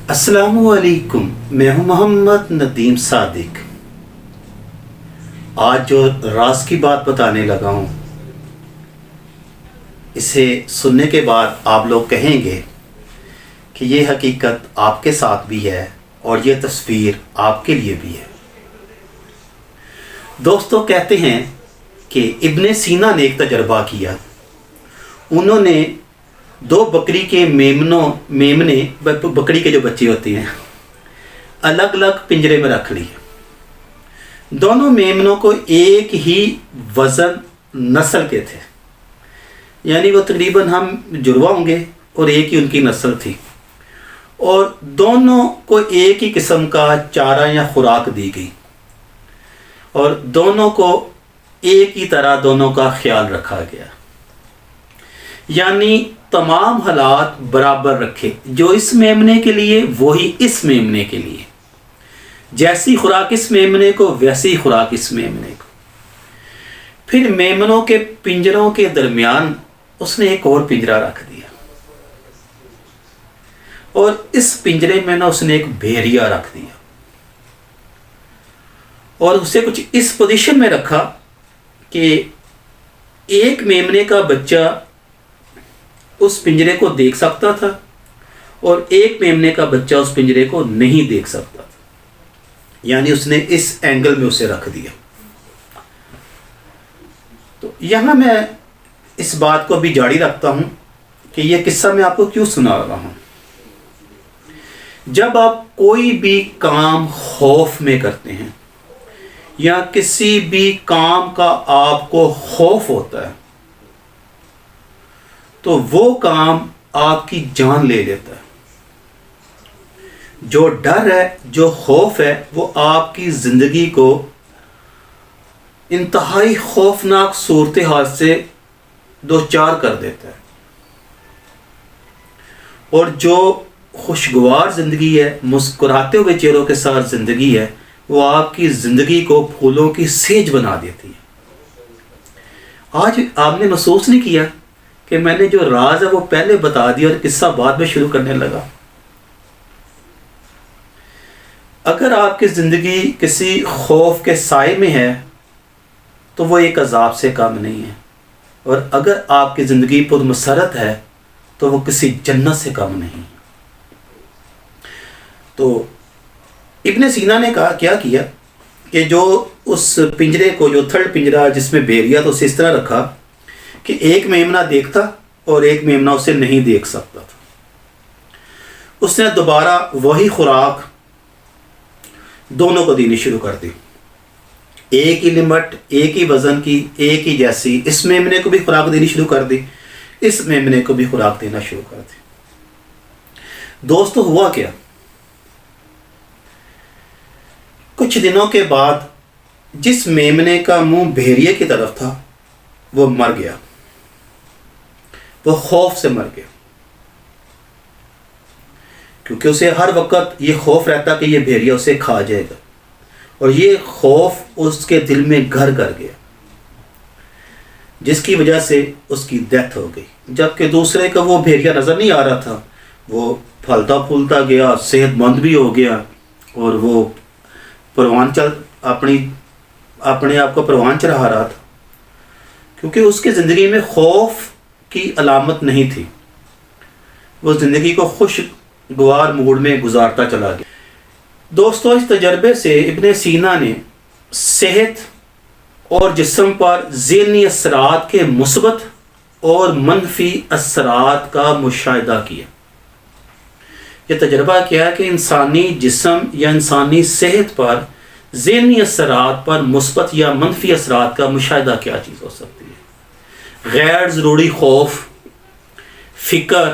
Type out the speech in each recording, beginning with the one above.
السلام علیکم، میں ہوں محمد ندیم صادق۔ آج جو راز کی بات بتانے لگا ہوں، اسے سننے کے بعد آپ لوگ کہیں گے کہ یہ حقیقت آپ کے ساتھ بھی ہے اور یہ تصویر آپ کے لیے بھی ہے۔ دوستو، کہتے ہیں کہ ابن سینا نے ایک تجربہ کیا۔ انہوں نے 2 بکری کے میمنے بکری کے جو بچے ہوتے ہیں الگ الگ پنجرے میں رکھ لیے۔ دونوں میمنوں کو ایک ہی وزن نسل کے تھے، یعنی وہ تقریباً ہم جڑواں ہوں گے اور ایک ہی ان کی نسل تھی، اور دونوں کو ایک ہی قسم کا چارہ یا خوراک دی گئی، اور دونوں کو ایک ہی طرح دونوں کا خیال رکھا گیا، یعنی تمام حالات برابر رکھے۔ جو اس میمنے کے لیے وہی اس میمنے کے لیے، جیسی خوراک اس میمنے کو ویسی خوراک اس میمنے کو۔ پھر میمنوں کے پنجروں کے درمیان اس نے ایک اور پنجرا رکھ دیا، اور اس پنجرے میں اس نے ایک بھیڑیا رکھ دیا، اور اسے کچھ اس پوزیشن میں رکھا کہ ایک میمنے کا بچہ اس پنجرے کو دیکھ سکتا تھا اور ایک میمنے کا بچہ اس پنجرے کو نہیں دیکھ سکتا تھا، یعنی اس نے اس اینگل میں اسے رکھ دیا۔ تو یہاں میں اس بات کو بھی جاری رکھتا ہوں کہ یہ قصہ میں آپ کو کیوں سنا رہا ہوں۔ جب آپ کوئی بھی کام خوف میں کرتے ہیں یا کسی بھی کام کا آپ کو خوف ہوتا ہے تو وہ کام آپ کی جان لے لیتا ہے۔ جو ڈر ہے، جو خوف ہے، وہ آپ کی زندگی کو انتہائی خوفناک صورتحال سے دوچار کر دیتا ہے، اور جو خوشگوار زندگی ہے، مسکراتے ہوئے چہروں کے ساتھ زندگی ہے، وہ آپ کی زندگی کو پھولوں کی سیج بنا دیتی ہے۔ آج آپ نے محسوس نہیں کیا کہ میں نے جو راز ہے وہ پہلے بتا دیا اور قصہ بعد میں شروع کرنے لگا؟ اگر آپ کی زندگی کسی خوف کے سائے میں ہے تو وہ ایک عذاب سے کم نہیں ہے، اور اگر آپ کی زندگی پرمسرت ہے تو وہ کسی جنت سے کم نہیں۔ تو ابن سینا نے کیا کیا کہ جو اس پنجرے کو، جو تھرڈ پنجرا جس میں بھیڑیا، تو اسے اس طرح رکھا کہ ایک میمنہ دیکھتا اور ایک میمنہ اسے نہیں دیکھ سکتا تھا۔ اس نے دوبارہ وہی خوراک دونوں کو دینی شروع کر دی، ایک ہی لمٹ، ایک ہی وزن کی، ایک ہی جیسی۔ اس میمنے کو بھی خوراک دینی شروع کر دی، اس میمنے کو بھی خوراک دینا شروع کر دی۔ دوستو، ہوا کیا؟ کچھ دنوں کے بعد جس میمنے کا منہ بھیڑیے کی طرف تھا وہ مر گیا، وہ خوف سے مر گیا، کیونکہ اسے ہر وقت یہ خوف رہتا کہ یہ بھیڑیا اسے کھا جائے گا، اور یہ خوف اس کے دل میں گھر کر گیا، جس کی وجہ سے اس کی ڈیتھ ہو گئی۔ جبکہ دوسرے کا وہ بھیڑیا نظر نہیں آ رہا تھا، وہ پھلتا پھولتا گیا، صحت مند بھی ہو گیا، اور وہ اپنے آپ کو پروان چڑھا رہا تھا، کیونکہ اس کی زندگی میں خوف کی علامت نہیں تھی۔ وہ زندگی کو خوشگوار موڈ میں گزارتا چلا گیا۔ دوستو، اس تجربے سے ابن سینا نے صحت اور جسم پر ذہنی اثرات کے مثبت اور منفی اثرات کا مشاہدہ کیا۔ یہ تجربہ کیا کہ انسانی جسم یا انسانی صحت پر ذہنی اثرات پر مثبت یا منفی اثرات کا مشاہدہ کیا چیز ہو سکتی ہے۔ غیر ضروری خوف، فکر،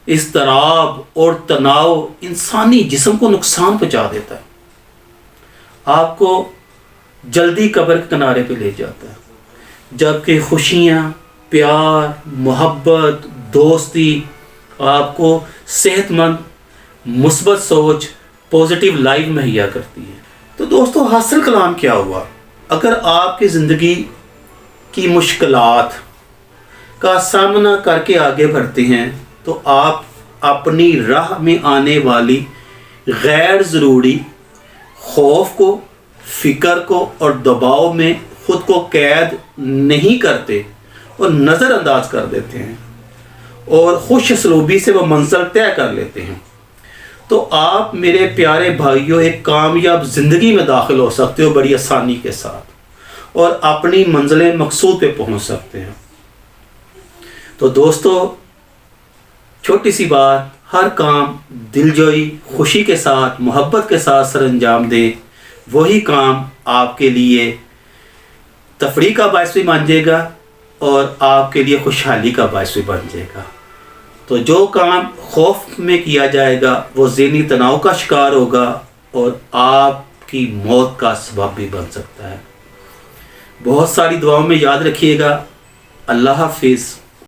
اضطراب اور تناؤ انسانی جسم کو نقصان پہنچا دیتا ہے، آپ کو جلدی قبر کے کنارے پہ لے جاتا ہے، جبکہ خوشیاں، پیار، محبت، دوستی آپ کو صحت مند، مثبت سوچ، پازیٹیو لائف مہیا کرتی ہے۔ تو دوستو، حاصل کلام کیا ہوا؟ اگر آپ کی زندگی کی مشکلات کا سامنا کر کے آگے بڑھتے ہیں تو آپ اپنی راہ میں آنے والی غیر ضروری خوف کو، فکر کو اور دباؤ میں خود کو قید نہیں کرتے اور نظر انداز کر دیتے ہیں اور خوش اسلوبی سے وہ منزل طے کر لیتے ہیں، تو آپ میرے پیارے بھائیوں ایک کامیاب زندگی میں داخل ہو سکتے ہو بڑی آسانی کے ساتھ اور اپنی منزل مقصود پہ پہنچ سکتے ہیں۔ تو دوستو، چھوٹی سی بات، ہر کام دلجوئی، خوشی کے ساتھ، محبت کے ساتھ سر انجام دے، وہی کام آپ کے لیے تفریح کا باعث بھی بن جائے گا اور آپ کے لیے خوشحالی کا باعث بھی بن جائے گا۔ تو جو کام خوف میں کیا جائے گا وہ ذہنی تناؤ کا شکار ہوگا اور آپ کی موت کا سبب بھی بن سکتا ہے۔ بہت ساری دعاؤں میں یاد رکھیے گا۔ اللہ حافظ۔